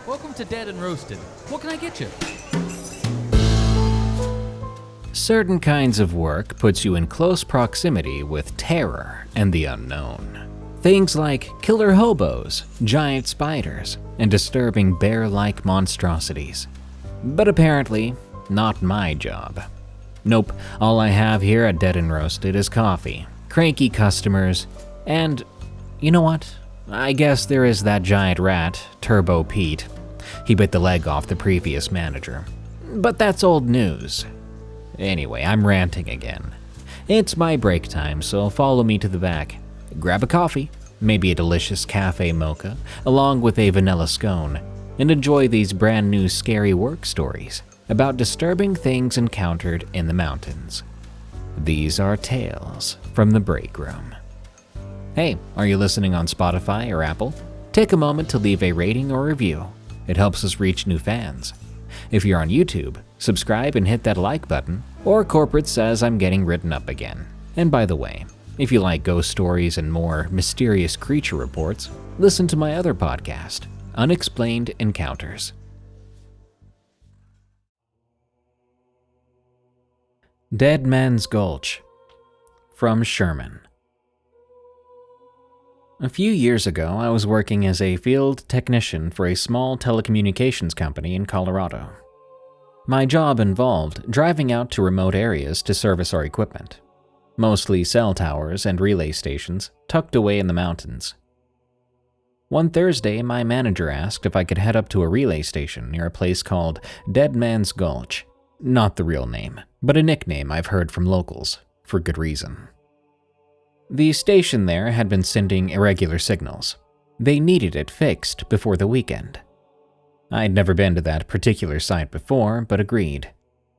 Welcome to Dead and Roasted. What can I get you? Certain kinds of work puts you in close proximity with terror and the unknown. Things like killer hobos, giant spiders, and disturbing bear-like monstrosities. But apparently, not my job. Nope, all I have here at Dead and Roasted is coffee, cranky customers, and you know what? I guess there is that giant rat, Turbo Pete. He bit the leg off the previous manager. But that's old news. Anyway, I'm ranting again. It's my break time, so follow me to the back. Grab a coffee, maybe a delicious cafe mocha, along with a vanilla scone, and enjoy these brand new scary work stories about disturbing things encountered in the mountains. These are tales from the break room. Hey, are you listening on Spotify or Apple? Take a moment to leave a rating or review. It helps us reach new fans. If you're on YouTube, subscribe and hit that like button, or corporate says I'm getting written up again. And by the way, if you like ghost stories and more mysterious creature reports, listen to my other podcast, Unexplained Encounters. Deadman's Gulch, from Sherman. A few years ago, I was working as a field technician for a small telecommunications company in Colorado. My job involved driving out to remote areas to service our equipment, mostly cell towers and relay stations tucked away in the mountains. One Thursday, my manager asked if I could head up to a relay station near a place called Deadman's Gulch. Not the real name, but a nickname I've heard from locals, for good reason. The station there had been sending irregular signals. They needed it fixed before the weekend. I'd never been to that particular site before, but agreed.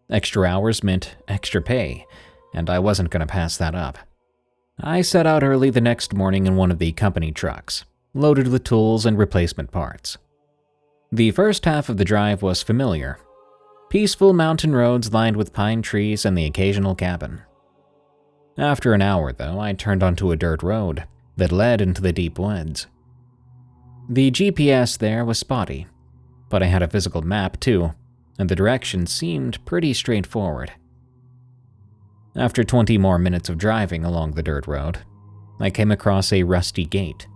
Extra hours meant extra pay, and I wasn't going to pass that up. I set out early the next morning in one of the company trucks, loaded with tools and replacement parts. The first half of the drive was familiar. Peaceful mountain roads lined with pine trees and the occasional cabin. After an hour, though, I turned onto a dirt road that led into the deep woods. The GPS there was spotty, but I had a physical map too, and the direction seemed pretty straightforward. After 20 more minutes of driving along the dirt road, I came across a rusty gate.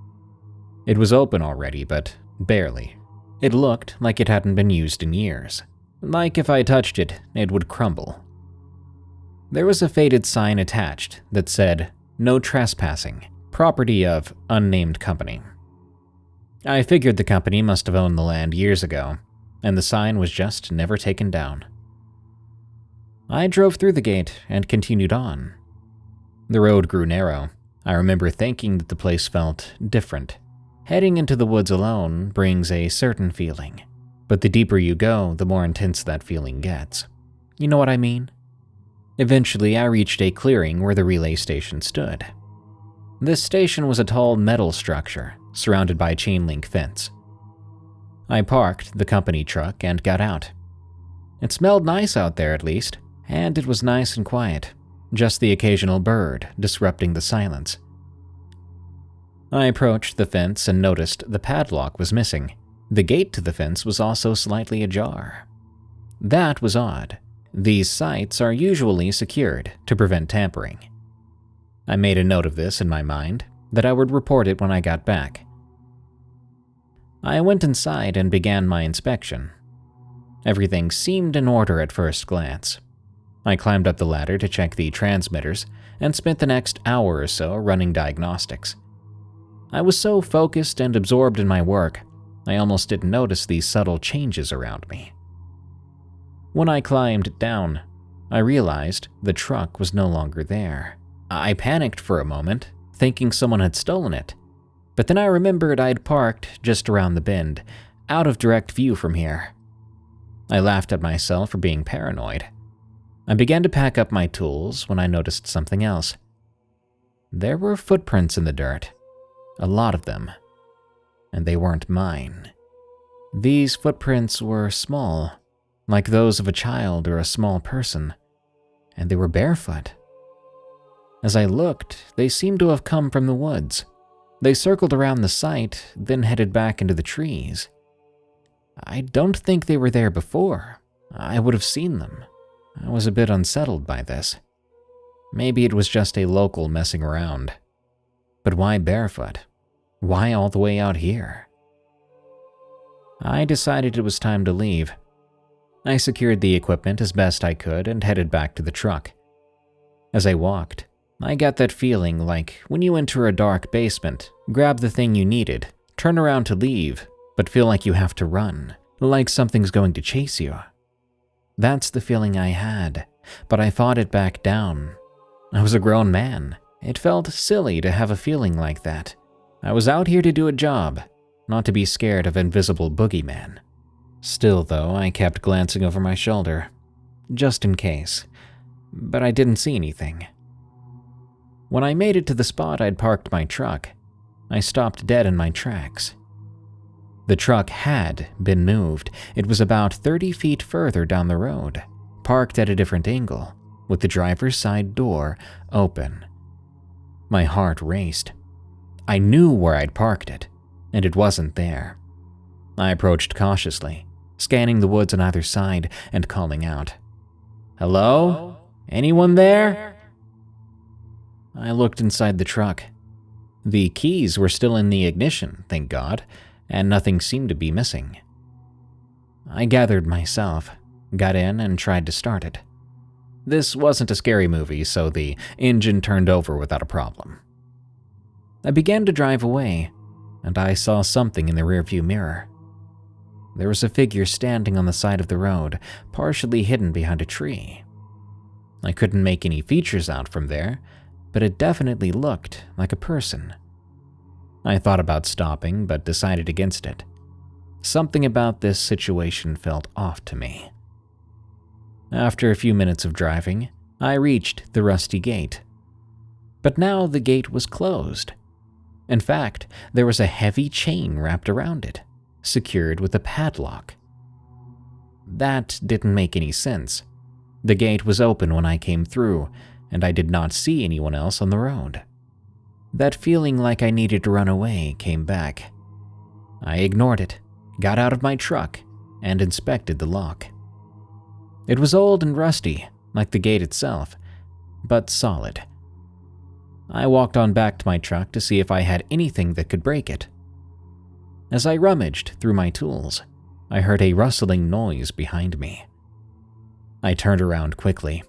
It was open already, but barely. It looked like it hadn't been used in years, like if I touched it, it would crumble. There was a faded sign attached that said, "No trespassing, property of unnamed company." I figured the company must have owned the land years ago, and the sign was just never taken down. I drove through the gate and continued on. The road grew narrow. I remember thinking that the place felt different. Heading into the woods alone brings a certain feeling, but the deeper you go, the more intense that feeling gets. You know what I mean? Eventually, I reached a clearing where the relay station stood. This station was a tall metal structure surrounded by a chain-link fence. I parked the company truck and got out. It smelled nice out there at least, and it was nice and quiet, just the occasional bird disrupting the silence. I approached the fence and noticed the padlock was missing. The gate to the fence was also slightly ajar. That was odd. These sites are usually secured to prevent tampering. I made a note of this in my mind, that I would report it when I got back. I went inside and began my inspection. Everything seemed in order at first glance. I climbed up the ladder to check the transmitters and spent the next hour or so running diagnostics. I was so focused and absorbed in my work, I almost didn't notice these subtle changes around me. When I climbed down, I realized the truck was no longer there. I panicked for a moment, thinking someone had stolen it, but then I remembered I'd parked just around the bend, out of direct view from here. I laughed at myself for being paranoid. I began to pack up my tools when I noticed something else. There were footprints in the dirt, a lot of them, and they weren't mine. These footprints were small, like those of a child or a small person, and they were barefoot. As I looked, they seemed to have come from the woods. They circled around the site, then headed back into the trees. I don't think they were there before. I would have seen them. I was a bit unsettled by this. Maybe it was just a local messing around. But why barefoot? Why all the way out here? I decided it was time to leave. I secured the equipment as best I could and headed back to the truck. As I walked, I got that feeling like when you enter a dark basement, grab the thing you needed, turn around to leave, but feel like you have to run, like something's going to chase you. That's the feeling I had, but I fought it back down. I was a grown man. It felt silly to have a feeling like that. I was out here to do a job, not to be scared of invisible boogeyman. Still, though, I kept glancing over my shoulder, just in case, but I didn't see anything. When I made it to the spot I'd parked my truck, I stopped dead in my tracks. The truck had been moved. It was about 30 feet further down the road, parked at a different angle, with the driver's side door open. My heart raced. I knew where I'd parked it, and it wasn't there. I approached cautiously, scanning the woods on either side and calling out, "Hello? Anyone there?" I looked inside the truck. The keys were still in the ignition, thank God, and nothing seemed to be missing. I gathered myself, got in, and tried to start it. This wasn't a scary movie, so the engine turned over without a problem. I began to drive away, and I saw something in the rearview mirror. There was a figure standing on the side of the road, partially hidden behind a tree. I couldn't make any features out from there, but it definitely looked like a person. I thought about stopping, but decided against it. Something about this situation felt off to me. After a few minutes of driving, I reached the rusty gate. But now the gate was closed. In fact, there was a heavy chain wrapped around it, secured with a padlock. That didn't make any sense. The gate was open when I came through, and I did not see anyone else on the road. That feeling like I needed to run away came back. I ignored it, got out of my truck, and inspected the lock. It was old and rusty, like the gate itself, but solid. I walked on back to my truck to see if I had anything that could break it. As I rummaged through my tools, I heard a rustling noise behind me. I turned around quickly,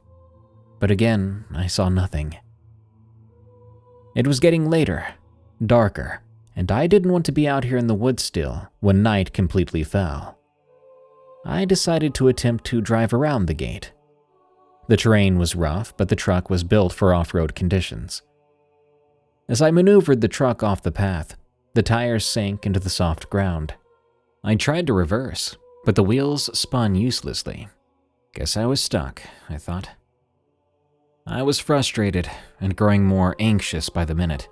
but again I saw nothing. It was getting later, darker, and I didn't want to be out here in the woods still when night completely fell. I decided to attempt to drive around the gate. The terrain was rough, but the truck was built for off-road conditions. As I maneuvered the truck off the path, the tires sank into the soft ground. I tried to reverse, but the wheels spun uselessly. Guess I was stuck, I thought. I was frustrated and growing more anxious by the minute.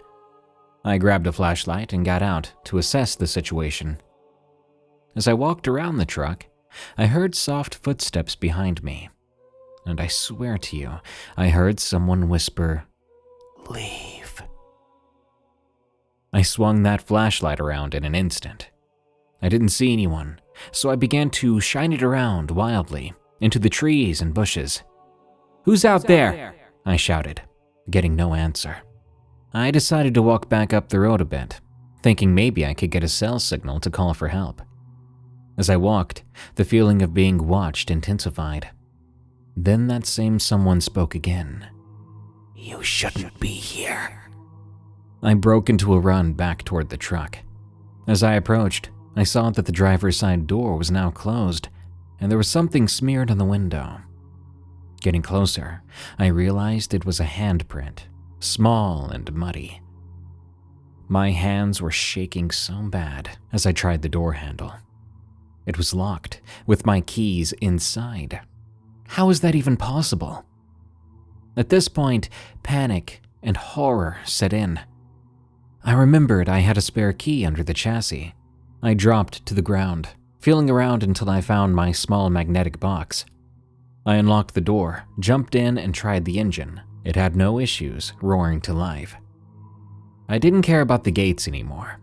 I grabbed a flashlight and got out to assess the situation. As I walked around the truck, I heard soft footsteps behind me, and I swear to you, I heard someone whisper, "Leave." I swung that flashlight around in an instant. I didn't see anyone, so I began to shine it around wildly into the trees and bushes. "Who's out there?" I shouted, getting no answer. I decided to walk back up the road a bit, thinking maybe I could get a cell signal to call for help. As I walked, the feeling of being watched intensified. Then that same someone spoke again. "You shouldn't be here." I broke into a run back toward the truck. As I approached, I saw that the driver's side door was now closed, and there was something smeared on the window. Getting closer, I realized it was a handprint, small and muddy. My hands were shaking so bad as I tried the door handle. It was locked, with my keys inside. How is that even possible? At this point, panic and horror set in. I remembered I had a spare key under the chassis. I dropped to the ground, feeling around until I found my small magnetic box. I unlocked the door, jumped in, and tried the engine. It had no issues roaring to life. I didn't care about the gates anymore.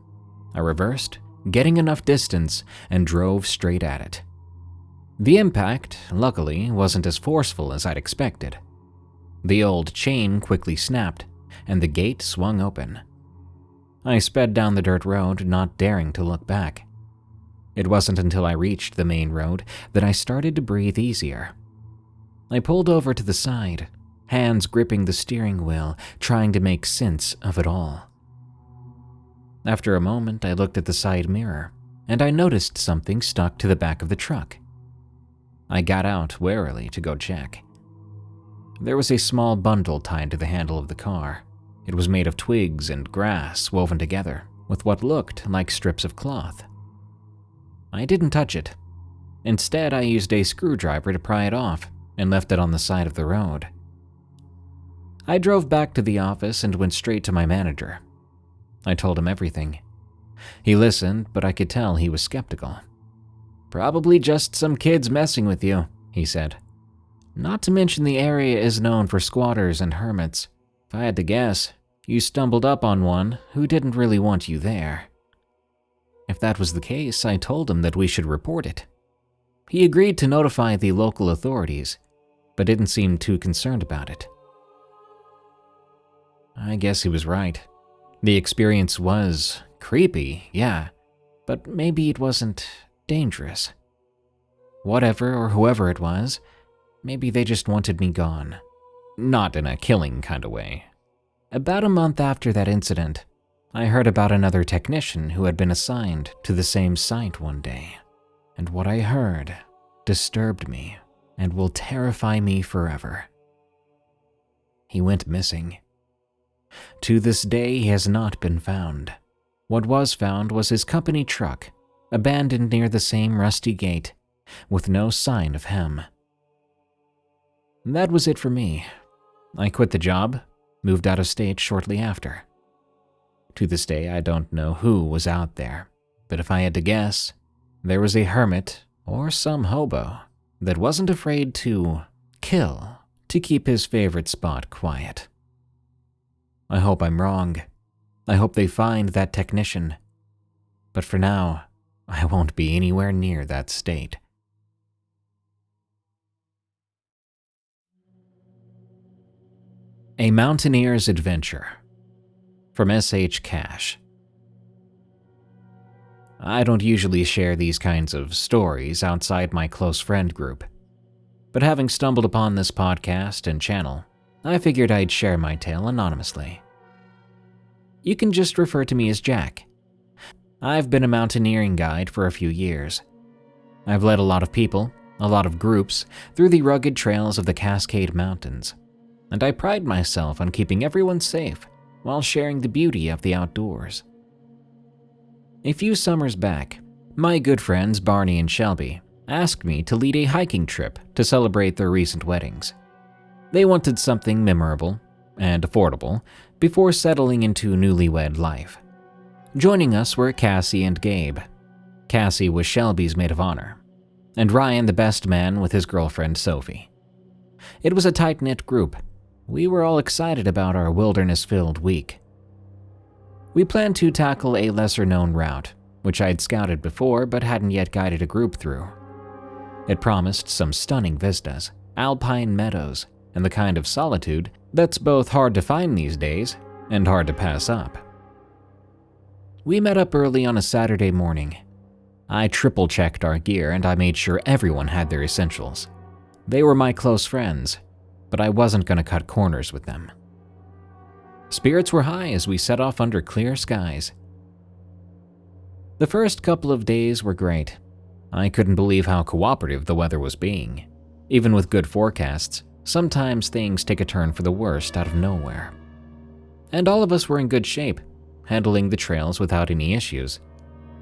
I reversed getting enough distance, and drove straight at it. The impact, luckily, wasn't as forceful as I'd expected. The old chain quickly snapped, and the gate swung open. I sped down the dirt road, not daring to look back. It wasn't until I reached the main road that I started to breathe easier. I pulled over to the side, hands gripping the steering wheel, trying to make sense of it all. After a moment, I looked at the side mirror, and I noticed something stuck to the back of the truck. I got out warily to go check. There was a small bundle tied to the handle of the car. It was made of twigs and grass woven together with what looked like strips of cloth. I didn't touch it. Instead, I used a screwdriver to pry it off and left it on the side of the road. I drove back to the office and went straight to my manager. I told him everything. He listened, but I could tell he was skeptical. "Probably just some kids messing with you," he said. "Not to mention the area is known for squatters and hermits. If I had to guess, you stumbled up on one who didn't really want you there." If that was the case, I told him that we should report it. He agreed to notify the local authorities, but didn't seem too concerned about it. I guess he was right. The experience was creepy, yeah, but maybe it wasn't dangerous. Whatever or whoever it was, maybe they just wanted me gone. Not in a killing kind of way. About a month after that incident, I heard about another technician who had been assigned to the same site one day, and what I heard disturbed me and will terrify me forever. He went missing. To this day, he has not been found. What was found was his company truck, abandoned near the same rusty gate, with no sign of him. That was it for me. I quit the job, moved out of state shortly after. To this day, I don't know who was out there, but if I had to guess, there was a hermit or some hobo that wasn't afraid to kill to keep his favorite spot quiet. I hope I'm wrong. I hope they find that technician. But for now, I won't be anywhere near that state. A Mountaineer's Adventure, from S.H. Cash. I don't usually share these kinds of stories outside my close friend group, but having stumbled upon this podcast and channel, I figured I'd share my tale anonymously. You can just refer to me as Jack. I've been a mountaineering guide for a few years. I've led a lot of people, a lot of groups, through the rugged trails of the Cascade Mountains, and I pride myself on keeping everyone safe while sharing the beauty of the outdoors. A few summers back, my good friends Barney and Shelby asked me to lead a hiking trip to celebrate their recent weddings. They wanted something memorable and affordable before settling into newlywed life. Joining us were Cassie and Gabe. Cassie was Shelby's maid of honor, and Ryan the best man with his girlfriend Sophie. It was a tight-knit group. We were all excited about our wilderness-filled week. We planned to tackle a lesser-known route, which I'd scouted before but hadn't yet guided a group through. It promised some stunning vistas, alpine meadows, and the kind of solitude that's both hard to find these days and hard to pass up. We met up early on a Saturday morning. I triple-checked our gear and I made sure everyone had their essentials. They were my close friends, but I wasn't going to cut corners with them. Spirits were high as we set off under clear skies. The first couple of days were great. I couldn't believe how cooperative the weather was being. Even with good forecasts, sometimes things take a turn for the worst out of nowhere. And all of us were in good shape, handling the trails without any issues.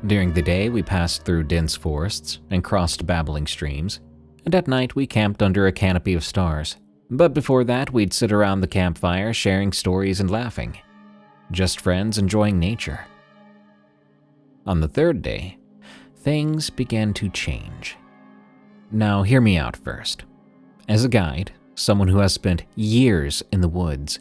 During the day, we passed through dense forests and crossed babbling streams, and at night we camped under a canopy of stars. But before that, we'd sit around the campfire sharing stories and laughing. Just friends enjoying nature. On the third day, things began to change. Now, hear me out first. As a guide, someone who has spent years in the woods,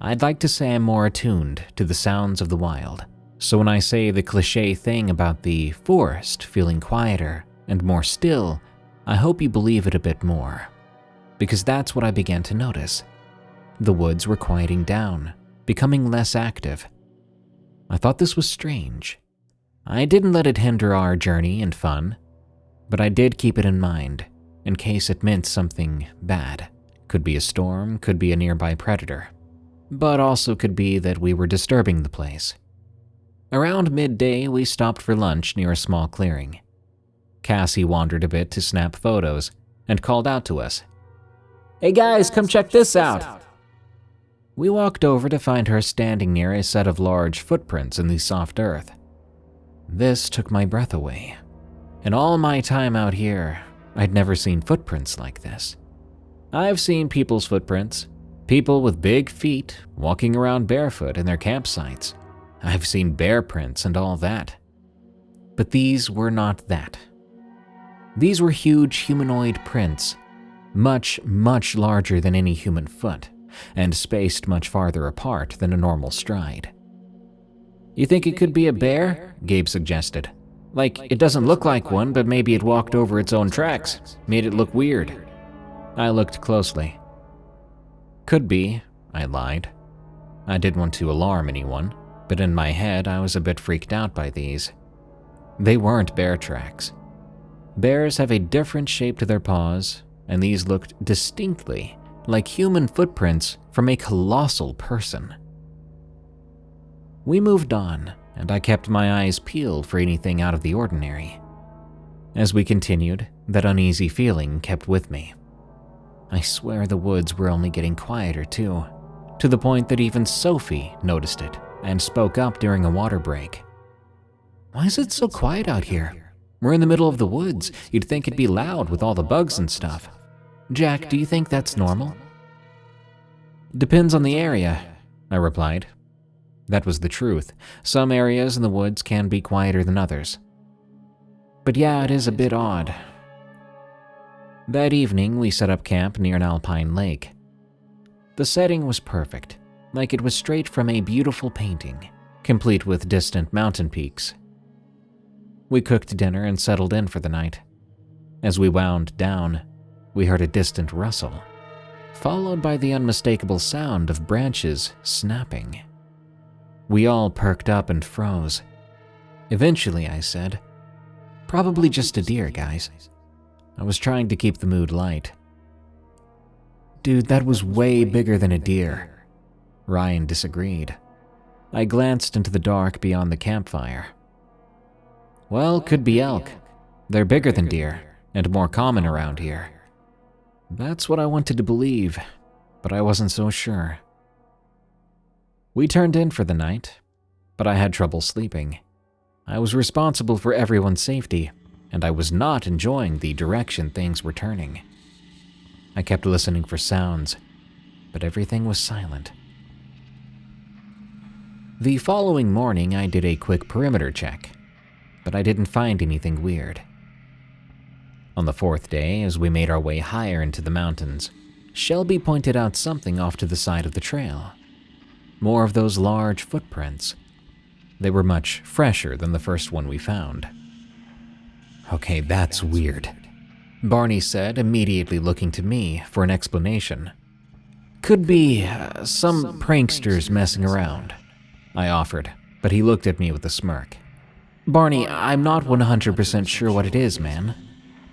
I'd like to say I'm more attuned to the sounds of the wild, So when I say the cliché thing about the forest feeling quieter and more still, I hope you believe it a bit more. Because that's what I began to notice. The woods were quieting down, becoming less active. I thought this was strange. I didn't let it hinder our journey and fun, but I did keep it in mind, in case it meant something bad. Could be a storm, could be a nearby predator, but also could be that we were disturbing the place. Around midday, we stopped for lunch near a small clearing. Cassie wandered a bit to snap photos and called out to us. "Hey guys, come check this out!" We walked over to find her standing near a set of large footprints in the soft earth. This took my breath away. In all my time out here, I'd never seen footprints like this. I've seen people's footprints, people with big feet walking around barefoot in their campsites. I've seen bear prints and all that. But these were not that. These were huge humanoid prints, much, much larger than any human foot, and spaced much farther apart than a normal stride. "You think it could be a bear?" Gabe suggested. "Like, it doesn't look like one, but maybe it walked over its own tracks, made it look weird." I looked closely. "Could be," I lied. I didn't want to alarm anyone, but in my head I was a bit freaked out by these. They weren't bear tracks. Bears have a different shape to their paws, and these looked distinctly like human footprints from a colossal person. We moved on, and I kept my eyes peeled for anything out of the ordinary. As we continued, that uneasy feeling kept with me. I swear the woods were only getting quieter too, to the point that even Sophie noticed it and spoke up during a water break. "Why is it so quiet out here? We're in the middle of the woods. You'd think it'd be loud with all the bugs and stuff. Jack, do you think that's normal?" "Depends on the area," I replied. That was the truth. Some areas in the woods can be quieter than others. But yeah, it is a bit odd. That evening, we set up camp near an alpine lake. The setting was perfect, like it was straight from a beautiful painting, complete with distant mountain peaks. We cooked dinner and settled in for the night. As we wound down, we heard a distant rustle, followed by the unmistakable sound of branches snapping. We all perked up and froze. Eventually, I said, "Probably just a deer, guys." I was trying to keep the mood light. "Dude, that was way bigger than a deer." Ryan disagreed. I glanced into the dark beyond the campfire. "Well, could be elk. They're bigger than deer, and more common around here." That's what I wanted to believe, but I wasn't so sure. We turned in for the night, but I had trouble sleeping. I was responsible for everyone's safety, and I was not enjoying the direction things were turning. I kept listening for sounds, but everything was silent. The following morning, I did a quick perimeter check, but I didn't find anything weird. On the fourth day, as we made our way higher into the mountains, Shelby pointed out something off to the side of the trail. More of those large footprints. They were much fresher than the first one we found. "Okay, that's weird," Barney said, immediately looking to me for an explanation. "Could be some pranksters messing around," I offered, but he looked at me with a smirk. "Barney, I'm not 100% sure what it is, man,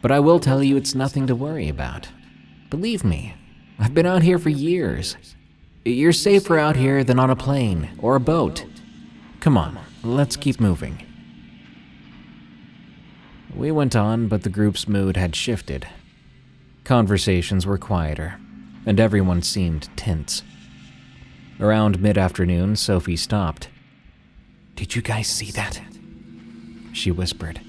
but I will tell you it's nothing to worry about. Believe me, I've been out here for years. You're safer out here than on a plane or a boat. Come on, let's keep moving." We went on, but the group's mood had shifted. Conversations were quieter, and everyone seemed tense. Around mid-afternoon, Sophie stopped. "Did you guys see that?" she whispered.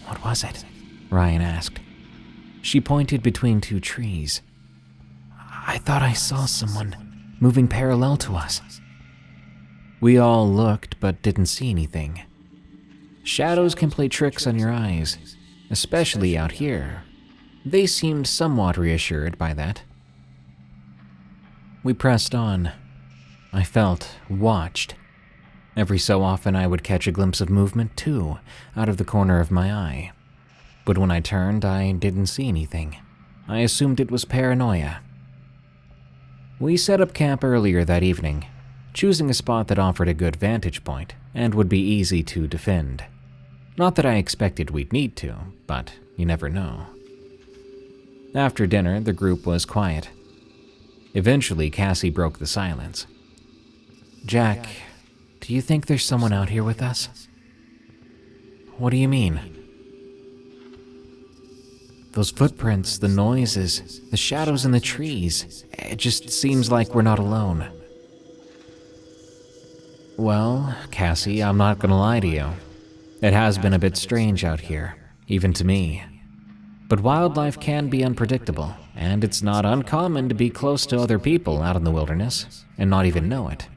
"What was it?" Ryan asked. She pointed between two trees. "I thought I saw someone moving parallel to us." We all looked but didn't see anything. Shadows can play tricks on your eyes, especially out here. They seemed somewhat reassured by that. We pressed on. I felt watched, Every so often I would catch a glimpse of movement too, out of the corner of my eye. But when I turned, I didn't see anything. I assumed it was paranoia. We set up camp earlier that evening, choosing a spot that offered a good vantage point and would be easy to defend. Not that I expected we'd need to, but you never know. After dinner, the group was quiet. Eventually, Cassie broke the silence. "Jack, do you think there's someone out here with us?" "What do you mean?" "Those footprints, the noises, the shadows in the trees. It just seems like we're not alone." "Well, Cassie, I'm not gonna lie to you. It has been a bit strange out here, even to me. But wildlife can be unpredictable, and it's not uncommon to be close to other people out in the wilderness and not even know it.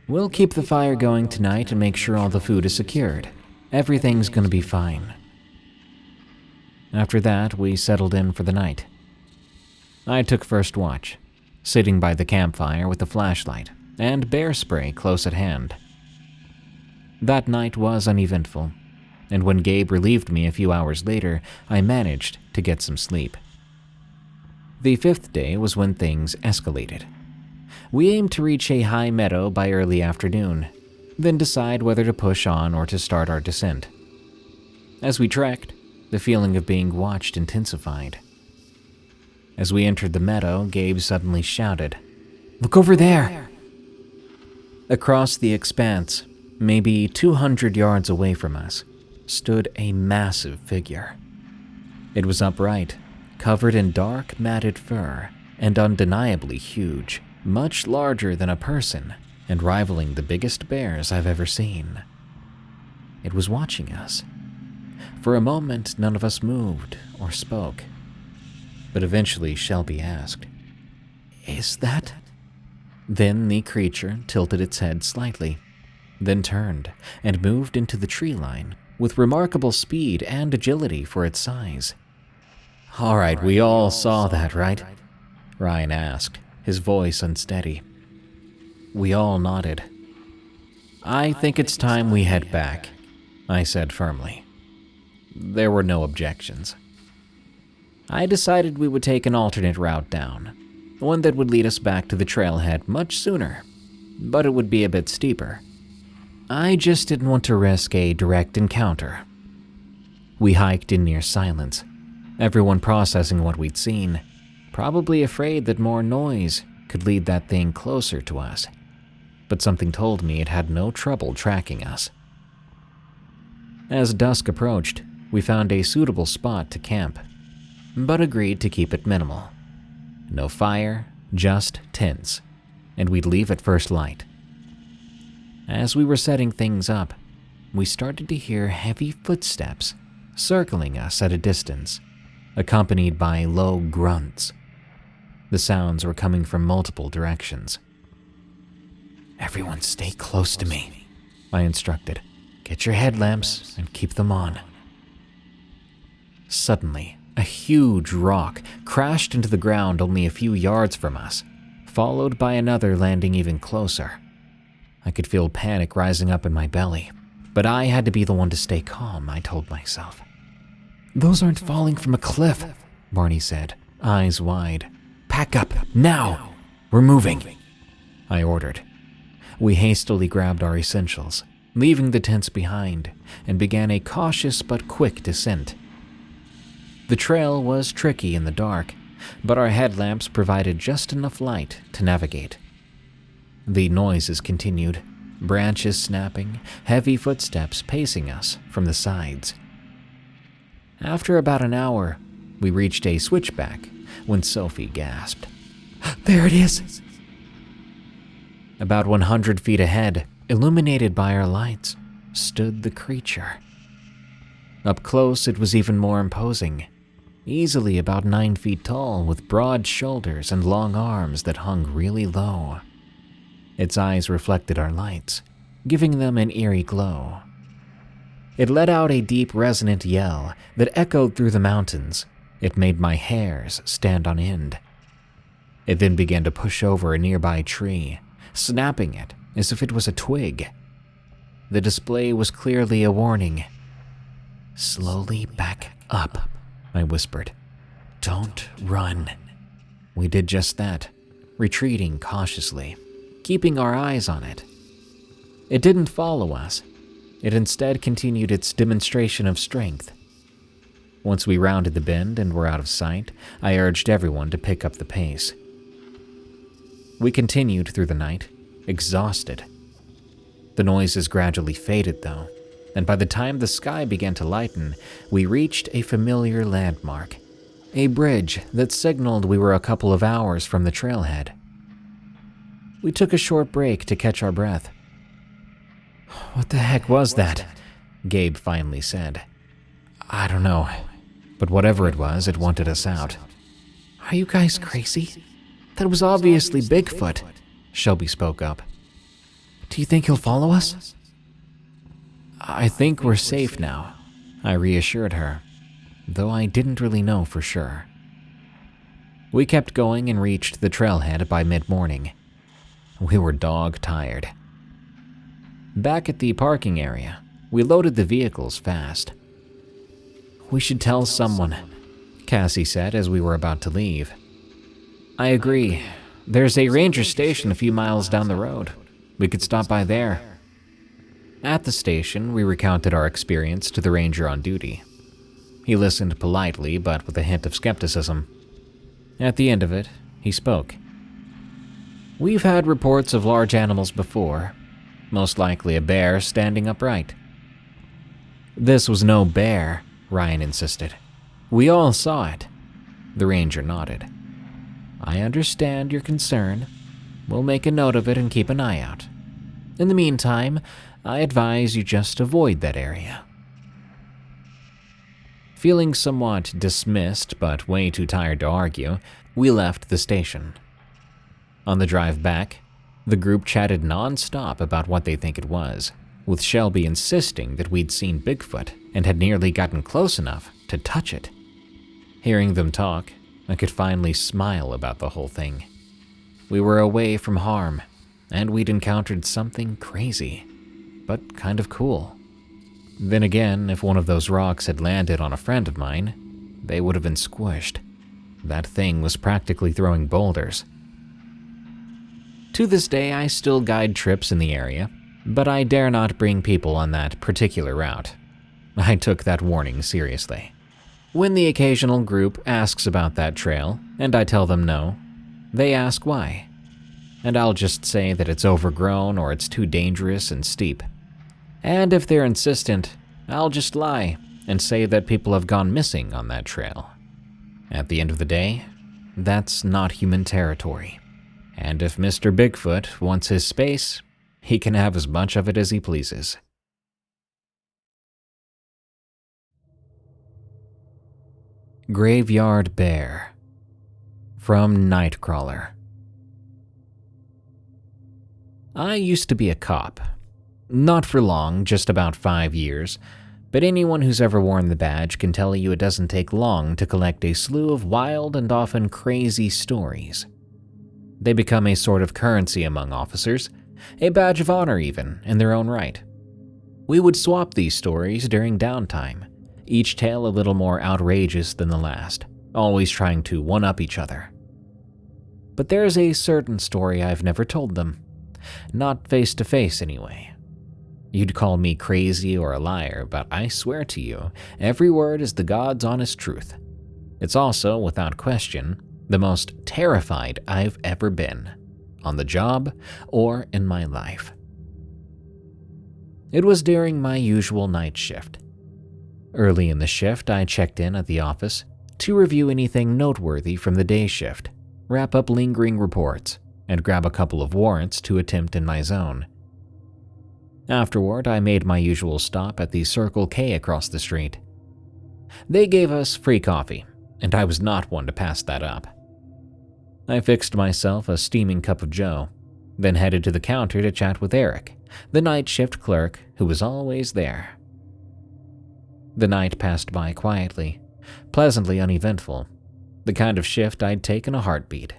We'll keep the fire going tonight and make sure all the food is secured. Everything's gonna be fine." After that, we settled in for the night. I took first watch, sitting by the campfire with a flashlight and bear spray close at hand. That night was uneventful, and when Gabe relieved me a few hours later, I managed to get some sleep. The fifth day was when things escalated. We aimed to reach a high meadow by early afternoon, then decide whether to push on or to start our descent. As we trekked, the feeling of being watched intensified. As we entered the meadow, Gabe suddenly shouted, "Look over there!" Across the expanse, maybe 200 yards away from us, stood a massive figure. It was upright, covered in dark, matted fur, and undeniably huge, much larger than a person, and rivaling the biggest bears I've ever seen. It was watching us. For a moment, none of us moved or spoke. But eventually Shelby asked, "Is that?" Then the creature tilted its head slightly, then turned and moved into the tree line with remarkable speed and agility for its size. "All right, we all saw that, right?" Ryan asked, his voice unsteady. We all nodded. "I think it's time we head back," I said firmly. There were no objections. I decided we would take an alternate route down, one that would lead us back to the trailhead much sooner, but it would be a bit steeper. I just didn't want to risk a direct encounter. We hiked in near silence, everyone processing what we'd seen, probably afraid that more noise could lead that thing closer to us. But something told me it had no trouble tracking us. As dusk approached, we found a suitable spot to camp, but agreed to keep it minimal. No fire, just tents, and we'd leave at first light. As we were setting things up, we started to hear heavy footsteps circling us at a distance, accompanied by low grunts. The sounds were coming from multiple directions. "Everyone stay close to me," I instructed. "Get your headlamps and keep them on." Suddenly, a huge rock crashed into the ground only a few yards from us, followed by another landing even closer. I could feel panic rising up in my belly, but I had to be the one to stay calm, I told myself. "Those aren't falling from a cliff," Barney said, eyes wide. "Pack up, now! We're moving," I ordered. We hastily grabbed our essentials, leaving the tents behind, and began a cautious but quick descent. The trail was tricky in the dark, but our headlamps provided just enough light to navigate. The noises continued, branches snapping, heavy footsteps pacing us from the sides. After about an hour, we reached a switchback when Sophie gasped, "There it is!" About 100 feet ahead, illuminated by our lights, stood the creature. Up close, it was even more imposing, easily about 9 feet tall with broad shoulders and long arms that hung really low. Its eyes reflected our lights, giving them an eerie glow. It let out a deep, resonant yell that echoed through the mountains. It made my hairs stand on end. It then began to push over a nearby tree, snapping it as if it was a twig. The display was clearly a warning. "Slowly back up," I whispered. "Don't run." We did just that, retreating cautiously, keeping our eyes on it. It didn't follow us. It instead continued its demonstration of strength. Once we rounded the bend and were out of sight, I urged everyone to pick up the pace. We continued through the night, exhausted. The noises gradually faded, though, and by the time the sky began to lighten, we reached a familiar landmark, a bridge that signaled we were a couple of hours from the trailhead. We took a short break to catch our breath. "What the heck was that?" Gabe finally said. "I don't know, but whatever it was, it wanted us out." "Are you guys crazy? That was obviously Bigfoot," Shelby spoke up. "Do you think he'll follow us?" "I think we're safe now," I reassured her, though I didn't really know for sure. We kept going and reached the trailhead by mid-morning. We were dog-tired. Back at the parking area, we loaded the vehicles fast. "We should tell someone," Cassie said as we were about to leave. "I agree. There's a ranger station a few miles down the road. We could stop by there." At the station, we recounted our experience to the ranger on duty. He listened politely, but with a hint of skepticism. At the end of it, he spoke. "We've had reports of large animals before, most likely a bear standing upright." "This was no bear," Ryan insisted. "We all saw it." The ranger nodded. "I understand your concern. We'll make a note of it and keep an eye out. In the meantime, I advise you just avoid that area." Feeling somewhat dismissed but way too tired to argue, we left the station. On the drive back, the group chatted non-stop about what they think it was, with Shelby insisting that we'd seen Bigfoot and had nearly gotten close enough to touch it. Hearing them talk, I could finally smile about the whole thing. We were away from harm, and we'd encountered something crazy, but kind of cool. Then again, if one of those rocks had landed on a friend of mine, they would have been squished. That thing was practically throwing boulders. To this day, I still guide trips in the area, but I dare not bring people on that particular route. I took that warning seriously. When the occasional group asks about that trail, and I tell them no, they ask why. And I'll just say that it's overgrown or it's too dangerous and steep. And if they're insistent, I'll just lie and say that people have gone missing on that trail. At the end of the day, that's not human territory. And if Mr. Bigfoot wants his space, he can have as much of it as he pleases. Graveyard Bear from NightCrawler. I used to be a cop. Not for long, just about 5 years, but anyone who's ever worn the badge can tell you it doesn't take long to collect a slew of wild and often crazy stories. They become a sort of currency among officers, a badge of honor even, in their own right. We would swap these stories during downtime, each tale a little more outrageous than the last, always trying to one-up each other. But there's a certain story I've never told them. Not face-to-face anyway. You'd call me crazy or a liar, but I swear to you, every word is the God's honest truth. It's also, without question, the most terrified I've ever been, on the job or in my life. It was during my usual night shift. Early in the shift, I checked in at the office to review anything noteworthy from the day shift, wrap up lingering reports, and grab a couple of warrants to attempt in my zone. Afterward, I made my usual stop at the Circle K across the street. They gave us free coffee, and I was not one to pass that up. I fixed myself a steaming cup of joe, then headed to the counter to chat with Eric, the night shift clerk who was always there. The night passed by quietly, pleasantly uneventful, the kind of shift I'd take in a heartbeat.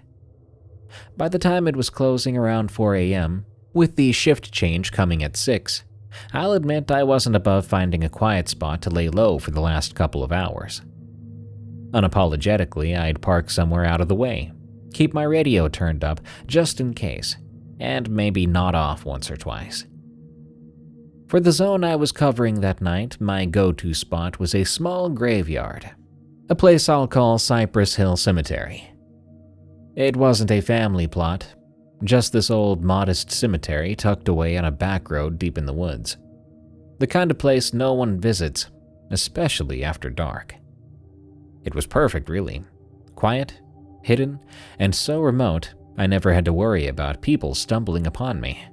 By the time it was closing around 4 a.m., with the shift change coming at 6, I'll admit I wasn't above finding a quiet spot to lay low for the last couple of hours. Unapologetically, I'd park somewhere out of the way, keep my radio turned up just in case, and maybe nod off once or twice. For the zone I was covering that night, my go-to spot was a small graveyard, a place I'll call Cypress Hill Cemetery. It wasn't a family plot, just this old modest cemetery tucked away on a back road deep in the woods. The kind of place no one visits, especially after dark. It was perfect, really. Quiet, hidden, and so remote I never had to worry about people stumbling upon me.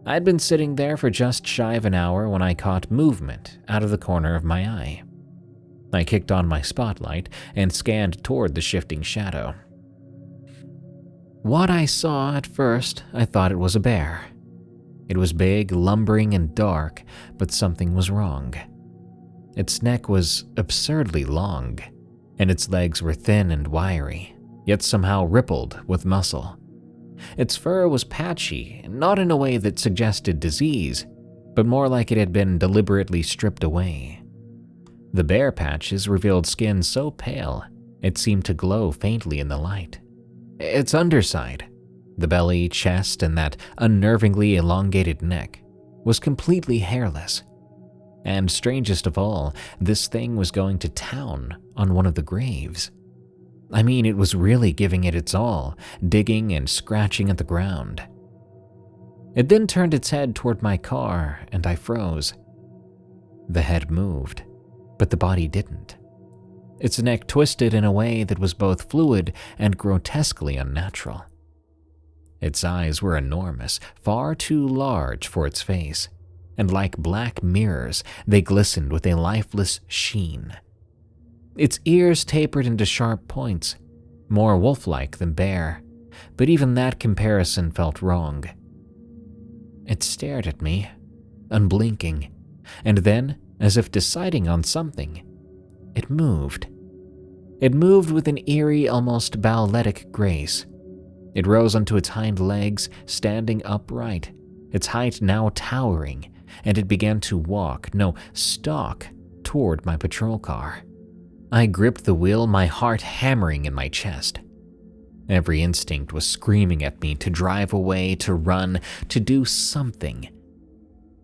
I'd been sitting there for just shy of an hour when I caught movement out of the corner of my eye. I kicked on my spotlight and scanned toward the shifting shadow. What I saw at first, I thought it was a bear. It was big, lumbering, and dark, but something was wrong. Its neck was absurdly long, and its legs were thin and wiry, yet somehow rippled with muscle. Its fur was patchy, not in a way that suggested disease, but more like it had been deliberately stripped away. The bare patches revealed skin so pale, it seemed to glow faintly in the light. Its underside, the belly, chest, and that unnervingly elongated neck, was completely hairless. And strangest of all, this thing was going to town on one of the graves. I mean, it was really giving it its all, digging and scratching at the ground. It then turned its head toward my car, and I froze. The head moved, but the body didn't. Its neck twisted in a way that was both fluid and grotesquely unnatural. Its eyes were enormous, far too large for its face, and like black mirrors, they glistened with a lifeless sheen. Its ears tapered into sharp points, more wolf-like than bear, but even that comparison felt wrong. It stared at me, unblinking, and then, as if deciding on something, it moved. It moved with an eerie, almost balletic grace. It rose onto its hind legs, standing upright, its height now towering, and it began to walk, no, stalk, toward my patrol car. I gripped the wheel, my heart hammering in my chest. Every instinct was screaming at me to drive away, to run, to do something.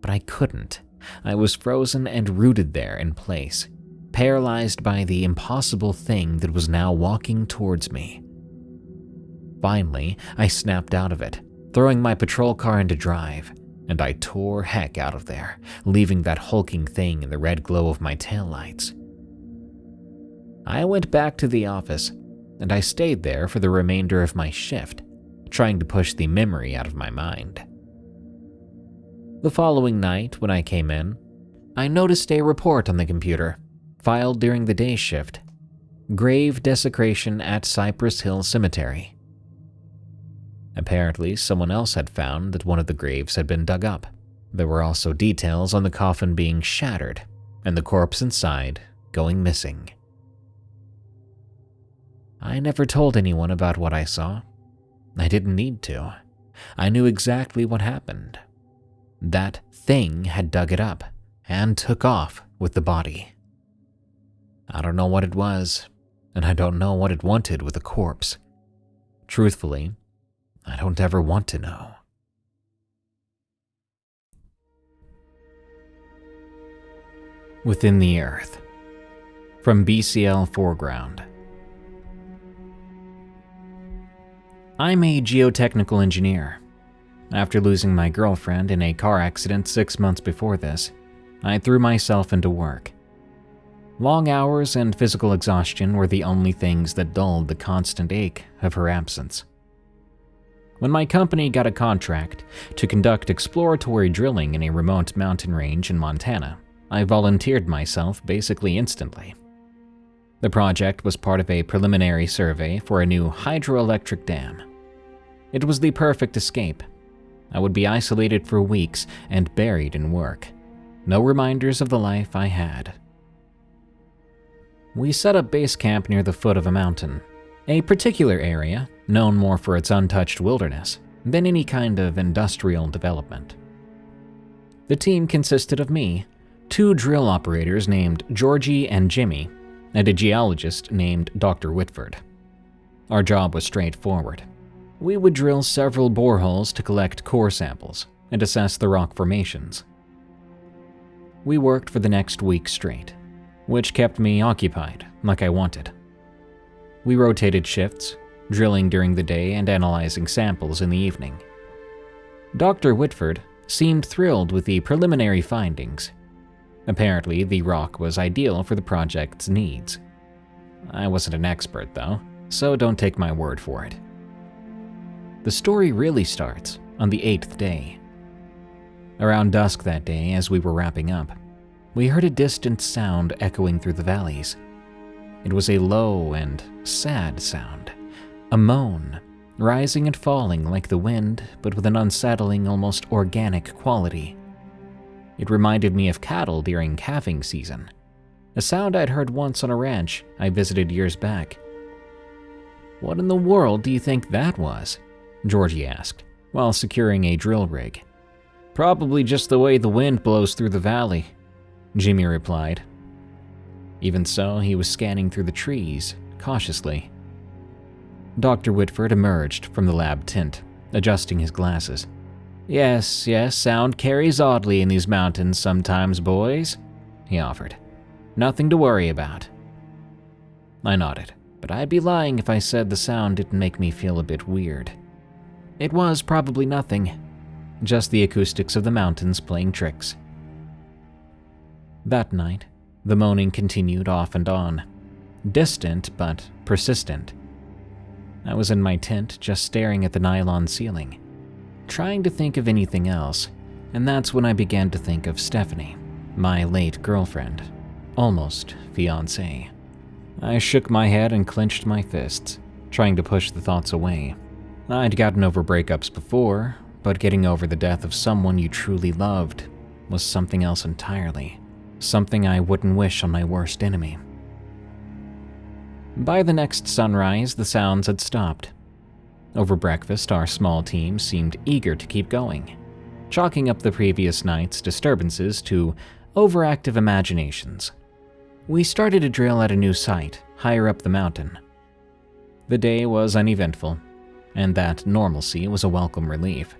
But I couldn't. I was frozen and rooted there in place, paralyzed by the impossible thing that was now walking towards me. Finally, I snapped out of it, throwing my patrol car into drive, and I tore heck out of there, leaving that hulking thing in the red glow of my taillights. I went back to the office, and I stayed there for the remainder of my shift, trying to push the memory out of my mind. The following night, when I came in, I noticed a report on the computer, filed during the day shift. Grave desecration at Cypress Hill Cemetery. Apparently, someone else had found that one of the graves had been dug up. There were also details on the coffin being shattered, and the corpse inside going missing. I never told anyone about what I saw. I didn't need to. I knew exactly what happened. That thing had dug it up and took off with the body. I don't know what it was, and I don't know what it wanted with a corpse. Truthfully, I don't ever want to know. Within the Earth. From BCL Foreground. I'm a geotechnical engineer. After losing my girlfriend in a car accident 6 months before this, I threw myself into work. Long hours and physical exhaustion were the only things that dulled the constant ache of her absence. When my company got a contract to conduct exploratory drilling in a remote mountain range in Montana, I volunteered myself basically instantly. The project was part of a preliminary survey for a new hydroelectric dam. It was the perfect escape. I would be isolated for weeks and buried in work. No reminders of the life I had. We set up base camp near the foot of a mountain, a particular area known more for its untouched wilderness than any kind of industrial development. The team consisted of me, 2 drill operators named Georgie and Jimmy, and a geologist named Dr. Whitford. Our job was straightforward. We would drill several boreholes to collect core samples and assess the rock formations. We worked for the next week straight, which kept me occupied like I wanted. We rotated shifts, drilling during the day and analyzing samples in the evening. Dr. Whitford seemed thrilled with the preliminary findings. Apparently, the rock was ideal for the project's needs. I wasn't an expert, though, so don't take my word for it. The story really starts on the 8th day. Around dusk that day, as we were wrapping up, we heard a distant sound echoing through the valleys. It was a low and sad sound, a moan, rising and falling like the wind, but with an unsettling, almost organic quality. It reminded me of cattle during calving season, a sound I'd heard once on a ranch I visited years back. "What in the world do you think that was?" Georgie asked, while securing a drill rig. "Probably just the way the wind blows through the valley," Jimmy replied. Even so, he was scanning through the trees, cautiously. Dr. Whitford emerged from the lab tent, adjusting his glasses. Yes, sound carries oddly in these mountains sometimes, boys," he offered. "Nothing to worry about." I nodded, but I'd be lying if I said the sound didn't make me feel a bit weird. It was probably nothing, just the acoustics of the mountains playing tricks. That night, the moaning continued off and on, distant but persistent. I was in my tent just staring at the nylon ceiling, trying to think of anything else, and that's when I began to think of Stephanie, my late girlfriend, almost fiancée. I shook my head and clenched my fists, trying to push the thoughts away. I'd gotten over breakups before, but getting over the death of someone you truly loved was something else entirely, something I wouldn't wish on my worst enemy. By the next sunrise, the sounds had stopped. Over breakfast, our small team seemed eager to keep going, chalking up the previous night's disturbances to overactive imaginations. We started to drill at a new site higher up the mountain. The day was uneventful, and that normalcy was a welcome relief.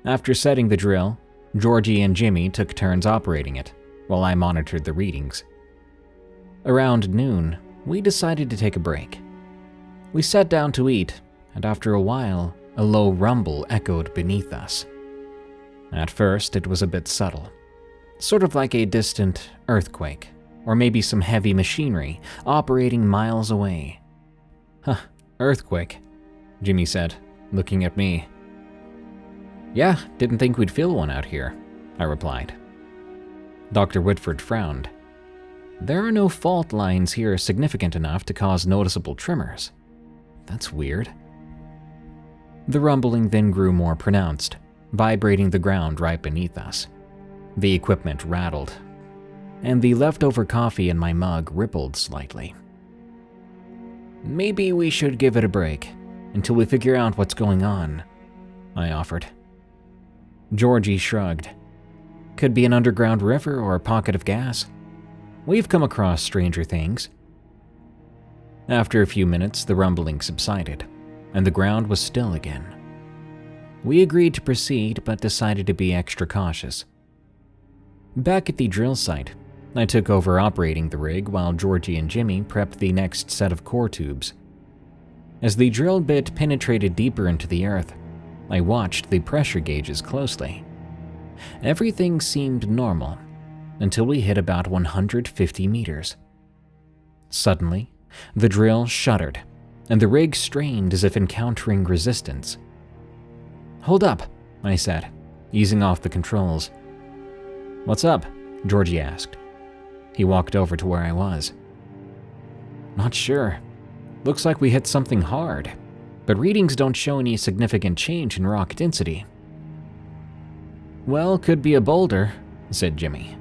After setting the drill, Georgie and Jimmy took turns operating it, while I monitored the readings. Around noon, we decided to take a break. We sat down to eat, and after a while, a low rumble echoed beneath us. At first, it was a bit subtle, sort of like a distant earthquake, or maybe some heavy machinery operating miles away. "Huh, earthquake," Jimmy said, looking at me. "Yeah, didn't think we'd feel one out here," I replied. Dr. Whitford frowned. "There are no fault lines here significant enough to cause noticeable tremors. That's weird." The rumbling then grew more pronounced, vibrating the ground right beneath us. The equipment rattled, and the leftover coffee in my mug rippled slightly. "Maybe we should give it a break, until we figure out what's going on," I offered. Georgie shrugged. "Could be an underground river or a pocket of gas. We've come across stranger things." After a few minutes, the rumbling subsided, and the ground was still again. We agreed to proceed, but decided to be extra cautious. Back at the drill site, I took over operating the rig while Georgie and Jimmy prepped the next set of core tubes. As the drill bit penetrated deeper into the earth, I watched the pressure gauges closely. Everything seemed normal, until we hit about 150 meters. Suddenly, the drill shuddered, and the rig strained as if encountering resistance. "Hold up," I said, easing off the controls. "What's up?" Georgie asked. He walked over to where I was. "Not sure. Looks like we hit something hard, but readings don't show any significant change in rock density." "Well, could be a boulder," said Jimmy.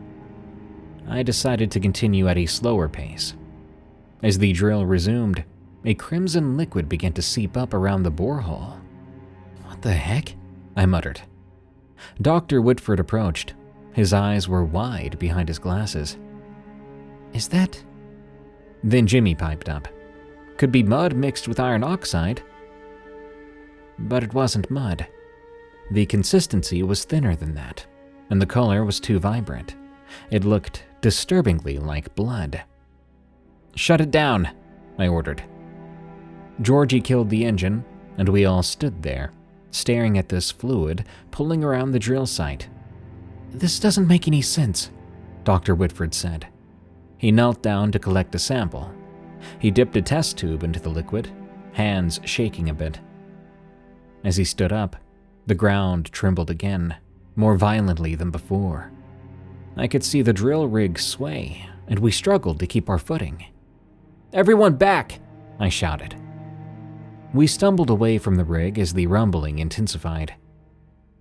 I decided to continue at a slower pace. As the drill resumed, a crimson liquid began to seep up around the borehole. "What the heck?" I muttered. Dr. Whitford approached. His eyes were wide behind his glasses. "Is that—" Then Jimmy piped up. "Could be mud mixed with iron oxide." But it wasn't mud. The consistency was thinner than that, and the color was too vibrant. It looked disturbingly like blood. "Shut it down," I ordered. Georgie killed the engine, and we all stood there, staring at this fluid pulling around the drill site. "This doesn't make any sense," Dr. Whitford said. He knelt down to collect a sample. He dipped a test tube into the liquid, hands shaking a bit. As he stood up, the ground trembled again, more violently than before. I could see the drill rig sway, and we struggled to keep our footing. "Everyone back!" I shouted. We stumbled away from the rig as the rumbling intensified.